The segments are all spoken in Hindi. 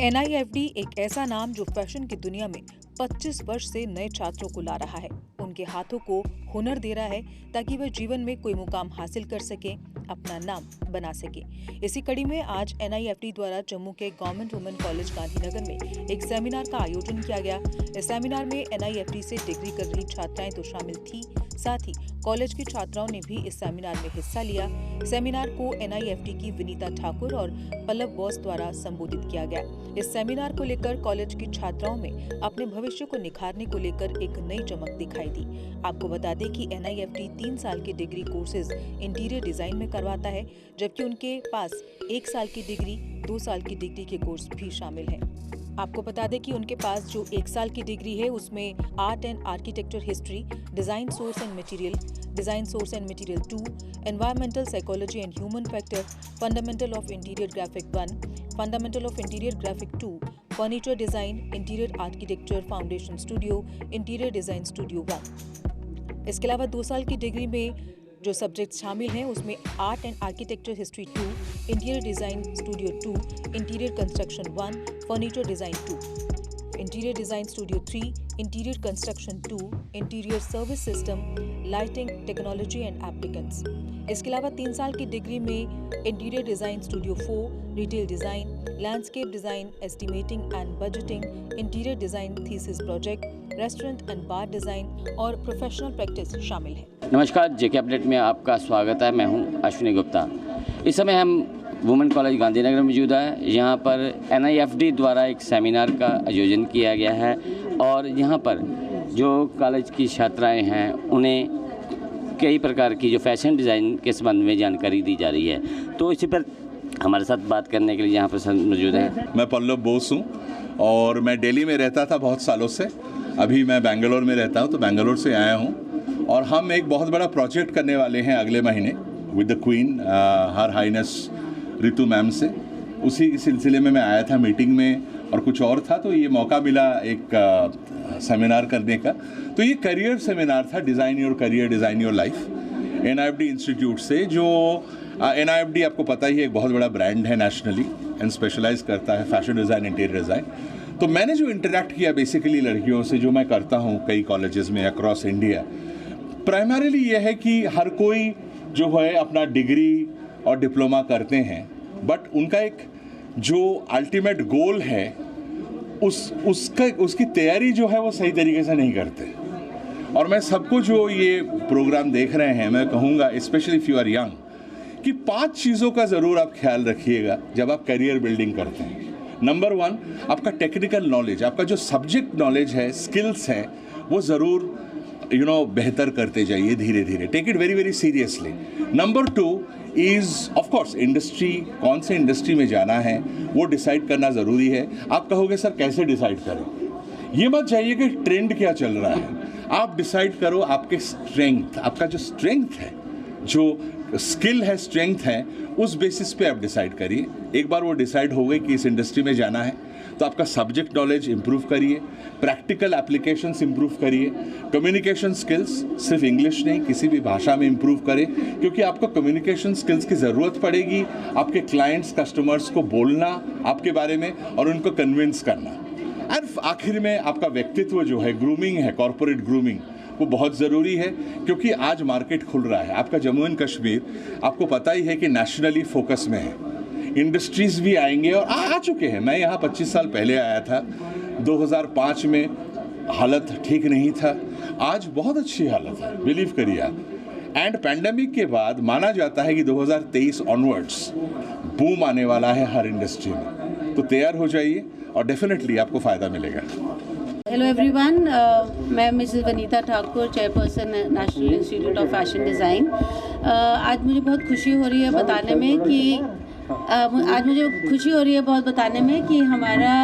NIFD एक ऐसा नाम जो फैशन की दुनिया में 25 वर्ष से नए छात्रों को ला रहा है, उनके हाथों को हुनर दे रहा है ताकि वह जीवन में कोई मुकाम हासिल कर सके, अपना नाम बना सके। इसी कड़ी में आज NIFD द्वारा जम्मू के गवर्नमेंट वुमेन कॉलेज गांधीनगर में एक सेमिनार का आयोजन किया गया। इस सेमिनार में NIFD से डिग्री कर रही छात्राएं तो शामिल थी, साथ ही कॉलेज की छात्राओं ने भी इस सेमिनार में हिस्सा लिया। सेमिनार को NIFD की विनीता ठाकुर और पल्लव बोस द्वारा संबोधित किया गया। इस सेमिनार को लेकर कॉलेज की छात्राओं में अपने भविष्य को निखारने को लेकर एक नई चमक दिखाई दी। आपको बता दें कि NIFD 3 साल की डिग्री कोर्सेज इंटीरियर डिजाइन में करवाता है, जबकि उनके पास 1 साल की डिग्री, 2 साल की डिग्री के कोर्स भी शामिल हैं। आपको बता दें कि उनके पास जो 1 साल की डिग्री है उसमें art and architecture history, design source and material 2, environmental psychology and human factor, fundamental of interior graphic 1, fundamental of interior graphic 2, furniture design, interior architecture foundation studio, interior design studio 1। इसके अलावा 2 साल की डिग्री में जो सब्जेक्ट शामिल हैं उसमें art and architecture history 2, interior design studio 2, interior construction 1, furniture design 2, interior design studio 3, interior construction 2, interior service system, lighting technology and applicants. इसके अलावा 3 साल की डिग्री में interior design studio 4, retail design, landscape design, estimating and budgeting, interior design thesis project, restaurant and bar design और प्रोफेशनल प्रैक्टिस शामिल है। नमस्कार, जेके अपडेट में आपका स्वागत है। मैं हूं अश्विनी गुप्ता। इस समय हम वुमेन कॉलेज गांधीनगर में मौजूद है। यहाँ पर NIFD द्वारा एक सेमिनार का आयोजन किया गया है और यहाँ पर जो कॉलेज की छात्राएं हैं उन्हें कई प्रकार की जो फैशन डिज़ाइन के संबंध में जानकारी दी जा रही है। तो इसी पर हमारे साथ बात करने के लिए यहाँ पर मौजूद है। मैं पल्लव बोस हूँ और मैं दिल्ली में रहता था बहुत सालों से। अभी मैं बेंगलोर में रहता हूँ, तो बेंगलोर से आया हूँ और हम एक बहुत बड़ा प्रोजेक्ट करने वाले हैं अगले महीने with the queen, her highness Ritu ma'am से। उसी सिलसिले में मैं आया था मीटिंग में और कुछ और था, तो ये मौका मिला एक सेमिनार करने का। तो ये करियर सेमिनार था, design your career, design your life, NIFD institute से। जो NIFD आपको पता ही है एक बहुत बड़ा ब्रांड है नेशनली एंड स्पेशलाइज करता है फैशन डिज़ाइन, इंटीरियर डिज़ाइन। तो मैंने जो इंटरेक्ट किया बेसिकली लड़कियों से, जो मैं करता हूँ कई कॉलेजेस में अक्रॉस इंडिया, प्राइमरीली ये है कि हर कोई जो है अपना डिग्री और डिप्लोमा करते हैं, बट उनका एक जो अल्टीमेट गोल है उसकी तैयारी जो है वो सही तरीके से नहीं करते। और मैं सबको जो ये प्रोग्राम देख रहे हैं, मैं कहूँगा specially if you are young, कि 5 चीज़ों का ज़रूर आप ख्याल रखिएगा जब आप करियर बिल्डिंग करते हैं। नंबर 1, आपका टेक्निकल नॉलेज, आपका जो सब्जेक्ट नॉलेज है, स्किल्स हैं, वो ज़रूर बेहतर करते जाइए धीरे धीरे। Take it very very seriously. Number 2 is of course industry, कौन से इंडस्ट्री में जाना है वो डिसाइड करना ज़रूरी है। आप कहोगे सर कैसे डिसाइड करें? ये मत जाइए कि ट्रेंड क्या चल रहा है, आप डिसाइड करो आपके स्ट्रेंथ, आपका जो स्ट्रेंथ है, जो स्किल है, स्ट्रेंथ है, उस बेसिस पे आप डिसाइड करिए। एक बार वो डिसाइड हो गई कि इस इंडस्ट्री में जाना है, तो आपका सब्जेक्ट नॉलेज इंप्रूव करिए, प्रैक्टिकल एप्लीकेशंस इंप्रूव करिए, कम्युनिकेशन स्किल्स सिर्फ इंग्लिश नहीं किसी भी भाषा में इंप्रूव करें, क्योंकि आपको कम्युनिकेशन स्किल्स की ज़रूरत पड़ेगी आपके क्लाइंट्स, कस्टमर्स को बोलना आपके बारे में और उनको कन्विंस करना। और आखिर में आपका व्यक्तित्व जो है, ग्रूमिंग है, कॉर्पोरेट ग्रूमिंग, वो बहुत ज़रूरी है, क्योंकि आज मार्केट खुल रहा है। आपका जम्मू एंड कश्मीर आपको पता ही है कि नेशनली फोकस में है, इंडस्ट्रीज़ भी आएंगे और आ चुके हैं। मैं यहाँ 25 साल पहले आया था, 2005 में हालत ठीक नहीं था, आज बहुत अच्छी हालत है, बिलीव करिए आप। एंड पैंडेमिक के बाद माना जाता है कि 2023 ऑनवर्ड्स बूम आने वाला है हर इंडस्ट्री में। तो तैयार हो जाइए और डेफिनेटली आपको फ़ायदा मिलेगा। हेलो एवरीवन, मैं Mrs Vanita Thakur, chairperson national institute of fashion design. आज मुझे बहुत खुशी हो रही है बताने में कि हमारा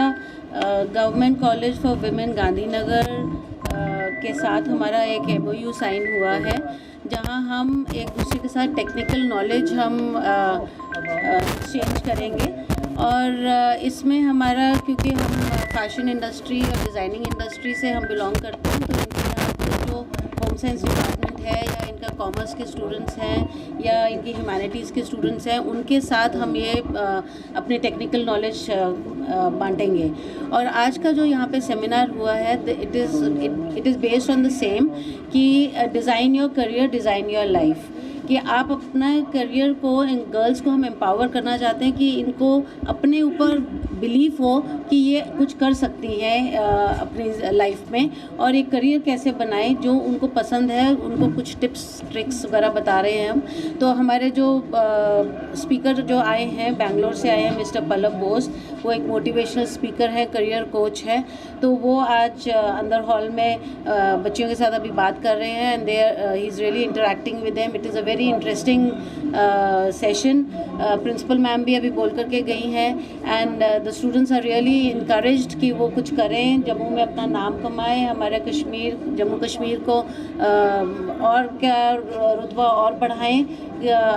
government college for women Gandhinagar के साथ हमारा एक MOU साइन हुआ है, जहां हम एक दूसरे के साथ टेक्निकल नॉलेज हम एक्सचेंज करेंगे। और इसमें हमारा, क्योंकि हम फैशन इंडस्ट्री और डिज़ाइनिंग इंडस्ट्री से हम बिलोंग करते हैं, तो इनके यहाँ पे जो होम साइंस डिपार्टमेंट है या इनका कॉमर्स के स्टूडेंट्स हैं या इनकी ह्यूमैनिटीज़ के स्टूडेंट्स हैं, उनके साथ हम ये अपनी टेक्निकल नॉलेज बांटेंगे। और आज का जो यहाँ पे सेमिनार हुआ है it is based on the same कि design your career, design your life, कि आप अपना करियर को, इन गर्ल्स को हम एम्पावर करना चाहते हैं कि इनको अपने ऊपर बिलीफ हो कि ये कुछ कर सकती हैं अपनी लाइफ में, और एक करियर कैसे बनाएं जो उनको पसंद है। उनको कुछ टिप्स ट्रिक्स वगैरह बता रहे हैं हम। तो हमारे जो स्पीकर जो आए हैं, बेंगलोर से आए हैं, मिस्टर पल्लव बोस, वो एक मोटिवेशनल स्पीकर है, करियर कोच है। तो वो आज अंदर हॉल में बच्चियों के साथ अभी बात कर रहे हैं, and he is really interacting with them. It is a very interesting session. Principal ma'am भी अभी बोल करके गई हैं, and the students are really encouraged कि वो कुछ करें, जम्मू में अपना नाम कमाएं, हमारे जम्मू कश्मीर को और क्या रुतबा और बढ़ाएं,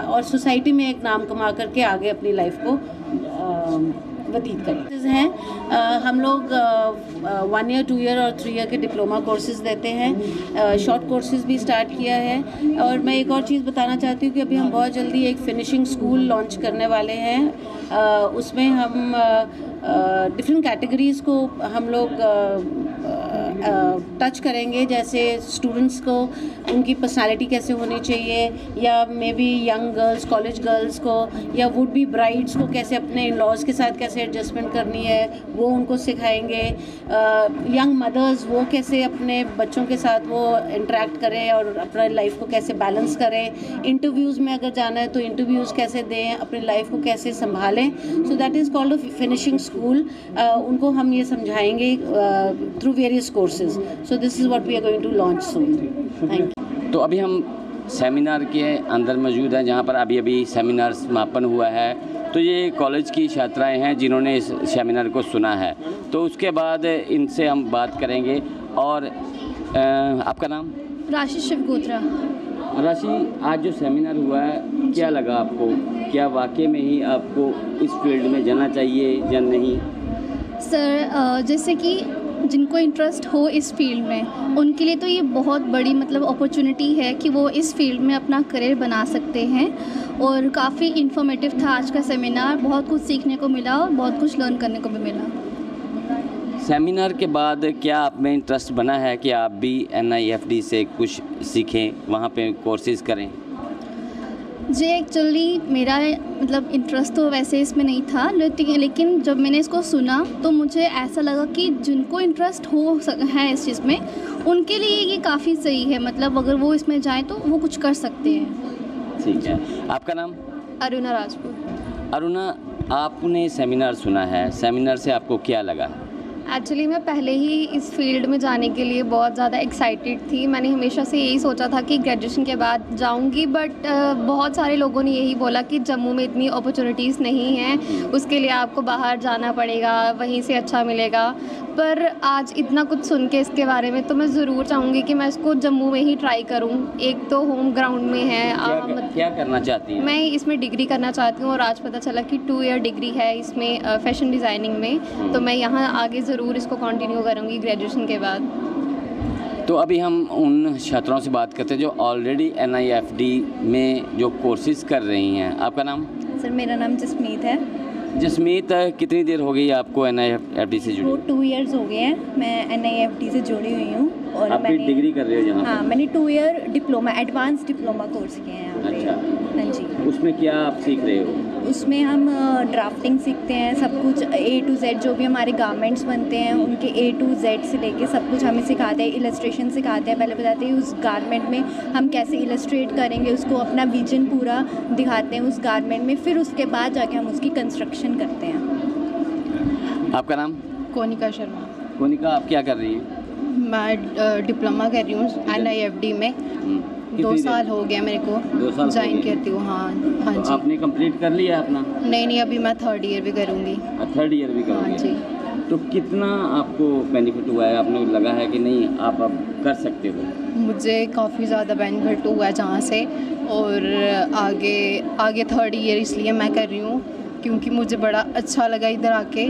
और सोसाइटी में एक नाम कमा करके आगे अपनी लाइफ को व्यतीत करें। हैं हम लोग 1 ईयर, 2 ईयर और 3 ईयर के डिप्लोमा कोर्सेज़ देते हैं। शॉर्ट कोर्सेज़ भी स्टार्ट किया है। और मैं एक और चीज़ बताना चाहती हूँ कि अभी हम बहुत जल्दी एक फिनिशिंग स्कूल लॉन्च करने वाले हैं। उसमें हम डिफरेंट कैटेगरीज़ को हम लोग टच करेंगे, जैसे स्टूडेंट्स को उनकी पर्सनालिटी कैसे होनी चाहिए, या may be young girls, college girls को, या वुड बी ब्राइड्स को कैसे अपने इन लॉज के साथ कैसे एडजस्टमेंट करनी है, वो उनको सिखाएंगे। यंग मदर्स, वो कैसे अपने बच्चों के साथ वो इंटरेक्ट करें और अपना लाइफ को कैसे बैलेंस करें। इंटरव्यूज़ में अगर जाना है तो इंटरव्यूज़ कैसे दें, अपनी लाइफ को कैसे संभालें। So that is called a finishing school. उनको हम ये समझाएंगे through various courses. So this is what we are going to launch soon. Thank you. तो अभी हम सेमिनार के अंदर मौजूद हैं, जहाँ पर अभी सेमिनार समापन हुआ है। तो ये कॉलेज की छात्राएं हैं जिन्होंने इस सेमिनार को सुना है, तो उसके बाद इनसे हम बात करेंगे। और आपका नाम? राशि शिवगोत्रा। राशि, आज जो सेमिनार हुआ है, क्या लगा आपको? क्या वाकई में ही आपको इस फील्ड में जाना चाहिए या नहीं? सर, जैसे कि जिनको इंटरेस्ट हो इस फील्ड में, उनके लिए तो ये बहुत बड़ी मतलब अपॉर्चुनिटी है कि वो इस फील्ड में अपना करियर बना सकते हैं। और काफ़ी इन्फॉर्मेटिव था आज का सेमिनार, बहुत कुछ सीखने को मिला और बहुत कुछ लर्न करने को भी मिला। सेमिनार के बाद क्या आप में इंटरेस्ट बना है कि आप भी NIFD से कुछ सीखें, वहाँ पे कोर्सेज़ करें? जी, एक्चुअली मेरा मतलब इंटरेस्ट तो वैसे इसमें नहीं था, लेकिन जब मैंने इसको सुना तो मुझे ऐसा लगा कि जिनको इंटरेस्ट है इस चीज़ में, उनके लिए ये काफ़ी सही है। मतलब अगर वो इसमें जाएं तो वो कुछ कर सकते हैं। ठीक है। आपका नाम? अरुणा राजपूत। अरुणा, आपने सेमिनार सुना है, सेमिनार से आपको क्या लगा? एक्चुअली मैं पहले ही इस फील्ड में जाने के लिए बहुत ज़्यादा एक्साइटेड थी। मैंने हमेशा से यही सोचा था कि ग्रेजुएशन के बाद जाऊंगी, बट बहुत सारे लोगों ने यही बोला कि जम्मू में इतनी अपॉर्चुनिटीज़ नहीं हैं, उसके लिए आपको बाहर जाना पड़ेगा, वहीं से अच्छा मिलेगा। पर आज इतना कुछ सुन के इसके बारे में, तो मैं ज़रूर चाहूँगी कि मैं इसको जम्मू में ही ट्राई करूँ। एक तो होम ग्राउंड में है। क्या करना चाहती हैं? मैं इसमें डिग्री करना चाहती हूँ, और आज पता चला कि 2 ईयर डिग्री है इसमें फैशन डिज़ाइनिंग में। तो मैं यहाँ आगे ज़रूर इसको कंटिन्यू करूँगी ग्रेजुएशन के बाद। तो अभी हम उन छात्राओं से बात करते हैं जो ऑलरेडी NIFD में जो कोर्सेज़ कर रही हैं। आपका नाम? सर, मेरा नाम जसमीत है। जसमीत, कितनी देर हो गई आपको NIFD से जुड़ी? 2 ईयर्स हो गए हैं मैं NIFD से जुड़ी हुई हूँ। और आप मैंने डिग्री कर रहे हो यहाँ? हाँ, मैंने 2 year diploma, advance diploma course किए हैं यहाँ पे। अच्छा। हाँ जी। उसमें क्या आप सीख रहे हो? उसमें हम ड्राफ्टिंग सीखते हैं, सब कुछ A to Z जो भी हमारे गारमेंट्स बनते हैं उनके A to Z से लेके सब कुछ हमें सिखाते हैं। इलस्ट्रेशन सिखाते हैं, पहले बताते हैं उस गारमेंट में हम कैसे इलस्ट्रेट करेंगे, उसको अपना विजन पूरा दिखाते हैं उस गारमेंट में, फिर उसके बाद जाके हम उसकी कंस्ट्रक्शन करते हैं। आपका नाम? कोनिका शर्मा। कोनिका, आप क्या कर रही हैं? मैं डिप्लोमा कर रही हूँ NIFD में। 2 साल हो गया मेरे को 2 साल ज्वाइन करती हूँ। हाँ तो जी। आपने कंप्लीट कर लिया अपना? नहीं, अभी मैं 3rd ईयर भी करूँगी। 3rd ईयर भी करोगे? हाँ जी। तो कितना आपको बेनिफिट हुआ है? आपने लगा है कि नहीं आप अब कर सकते हो? मुझे काफ़ी ज़्यादा बेनिफिट हुआ है जहाँ से, और आगे 3rd ईयर इसलिए मैं कर रही हूँ क्योंकि मुझे बड़ा अच्छा लगा इधर आके,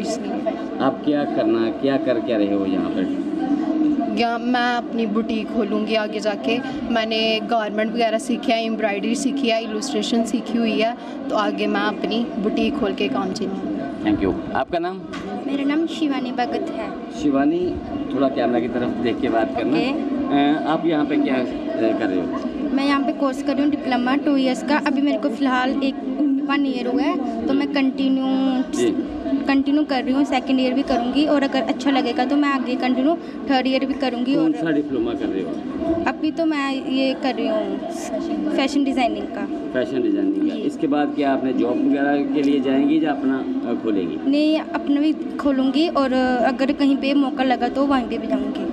इसलिए। आप क्या कर रहे हो यहाँ पर? या मैं अपनी बुटीक खोलूँगी आगे जाके। मैंने गारमेंट वगैरह सीखी है, एम्ब्रॉयडरी सीखी है, इलस्ट्रेशन सीखी हुई है, तो आगे मैं अपनी बुटीक खोल के काम चलाऊँ। Thank you. आपका नाम? मेरा नाम शिवानी भगत है। शिवानी, थोड़ा कैमरा की तरफ देख के बात करना। आप यहाँ पे क्या कर रहे हो? मैं यहाँ पे कोर्स कर रही हूँ डिप्लोमा 2 इयर्स का। अभी मेरे को फ़िलहाल 1 ईयर हुआ है, तो मैं कंटिन्यू कर रही हूँ। 2nd ईयर भी करूँगी और अगर अच्छा लगेगा तो मैं आगे कंटिन्यू 3rd ईयर भी करूँगी। कौन और सा डिप्लोमा कर रहे हो? अभी तो मैं ये कर रही हूँ फैशन डिज़ाइनिंग का। फैशन डिज़ाइनिंग का। इसके बाद क्या आपने जॉब वगैरह के लिए जाएंगी या अपना खोलेंगी? नहीं, अपना भी खोलूँगी और अगर कहीं पे मौका लगा तो वहीं पे भी जाऊँगी।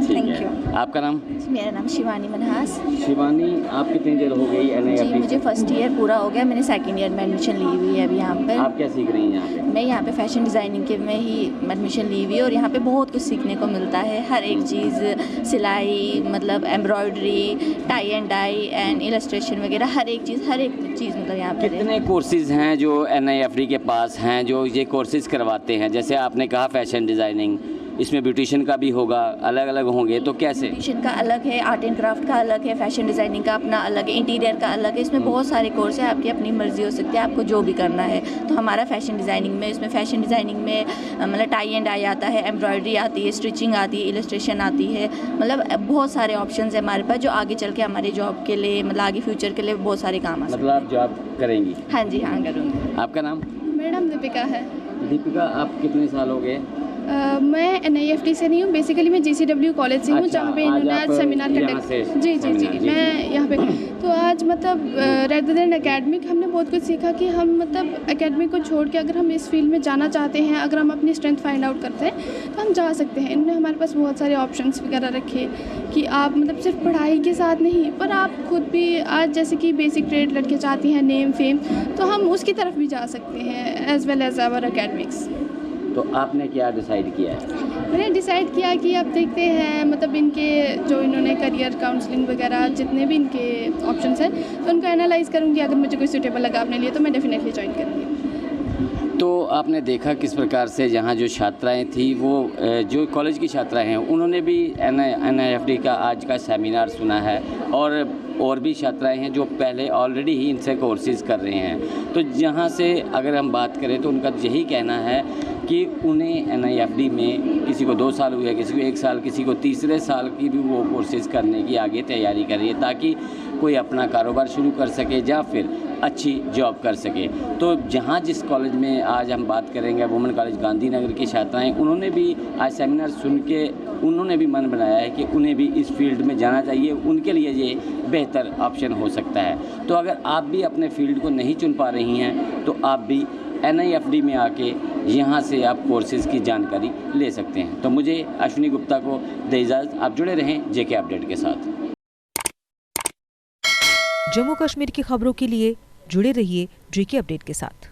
Thank you. आपका नाम? मेरा नाम शिवानी मनहास। शिवानी, आप कितनी देर हो गई NIFT? जी, मुझे 1st ईयर पूरा हो गया। मैंने 2nd ईयर में एडमिशन ली हुई है अभी यहाँ पर। आप क्या सीख रही हैं यहाँ पे? मैं यहाँ पे फैशन डिज़ाइनिंग के में ही एडमिशन ली हुई है और यहाँ पे बहुत कुछ सीखने को मिलता है। हर एक चीज़, सिलाई, मतलब embroidery, tie and dye and illustration वगैरह, हर एक चीज़ मतलब यहाँ पर। कितने कोर्सेज़ हैं जो NIFT के पास हैं जो ये कोर्सेज़ करवाते हैं? जैसे आपने कहा फैशन डिज़ाइनिंग, इसमें ब्यूटिशियन का भी होगा, अलग अलग होंगे, तो कैसे? ब्यूटिशियन का अलग है, आर्ट एंड क्राफ्ट का अलग है, फैशन डिज़ाइनिंग का अपना अलग है, इंटीरियर का अलग है। इसमें बहुत सारे कोर्स है, आपकी अपनी मर्जी हो सकती है आपको जो भी करना है। तो हमारा फैशन डिज़ाइनिंग में, इसमें फैशन डिज़ाइनिंग में मतलब टाई एंड डाई आता है, एम्ब्रॉयडरी आती है, स्टिचिंग आती है, इलस्ट्रेशन आती है, मतलब बहुत सारे ऑप्शंस है हमारे पास जो आगे चल के हमारे जॉब के लिए, मतलब आगे फ्यूचर के लिए बहुत सारे काम आ सकते हैं। मतलब आप जॉब करेंगी? हाँ जी, हाँ करूँगी। आपका नाम? मेरा नाम दीपिका है। दीपिका, आप कितने साल हो गए? मैं NIFT से नहीं हूँ, बेसिकली मैं GCW कॉलेज से हूँ, अच्छा, जहाँ पे इन्होंने आज सेमिनार कंडक्ट। जी, मैं यहाँ पे तो आज मतलब रेदर देन एकेडमिक हमने बहुत कुछ सीखा कि हम मतलब एकेडमिक को छोड़ के अगर हम इस फील्ड में जाना चाहते हैं, अगर हम अपनी स्ट्रेंथ फाइंड आउट करते हैं तो हम जा सकते हैं। इन्होंने हमारे पास बहुत सारे ऑप्शंस वगैरह रखे कि आप मतलब सिर्फ पढ़ाई के साथ नहीं, पर आप खुद भी आज जैसे कि बेसिक ट्रेड लड़के चाहती हैं, नेम फेम, तो हम उसकी तरफ भी जा सकते हैं as well as our academics. तो आपने क्या डिसाइड किया है? मैंने डिसाइड किया कि अब देखते हैं मतलब इनके जो इन्होंने करियर काउंसलिंग वगैरह जितने भी इनके ऑप्शंस हैं तो उनको एनालाइज करूँगी। अगर मुझे कोई सूटेबल लगा अपने लिए तो मैं डेफिनेटली ज्वाइन करूँगी। तो आपने देखा किस प्रकार से यहाँ जो छात्राएं थी वो जो कॉलेज की छात्राएं हैं उन्होंने भी NIFT का आज का सेमिनार सुना है और भी छात्राएं हैं जो पहले ऑलरेडी ही इनसे कोर्सेज़ कर रहे हैं। तो यहाँ से अगर हम बात करें तो उनका यही कहना है कि उन्हें NIFT में किसी को 2 साल हुए, किसी को 1 साल, किसी को तीसरे साल की भी वो कोर्सेज़ करने की आगे तैयारी कर रही है ताकि कोई अपना कारोबार शुरू कर सके या फिर अच्छी जॉब कर सके। तो जहाँ जिस कॉलेज में आज हम बात करेंगे वुमेन कॉलेज गांधीनगर की छात्राएं, उन्होंने भी आज सेमिनार सुन के उन्होंने भी मन बनाया है कि उन्हें भी इस फील्ड में जाना चाहिए, उनके लिए ये बेहतर ऑप्शन हो सकता है। तो अगर आप भी अपने फील्ड को नहीं चुन पा रही हैं तो आप भी NIFT में आके यहाँ से आप कोर्सेज़ की जानकारी ले सकते हैं। तो मुझे अश्विनी गुप्ता को दे इजाज़त। आप जुड़े रहें JK अपडेट के साथ। जम्मू कश्मीर की खबरों के लिए जुड़े रहिए JK अपडेट के साथ।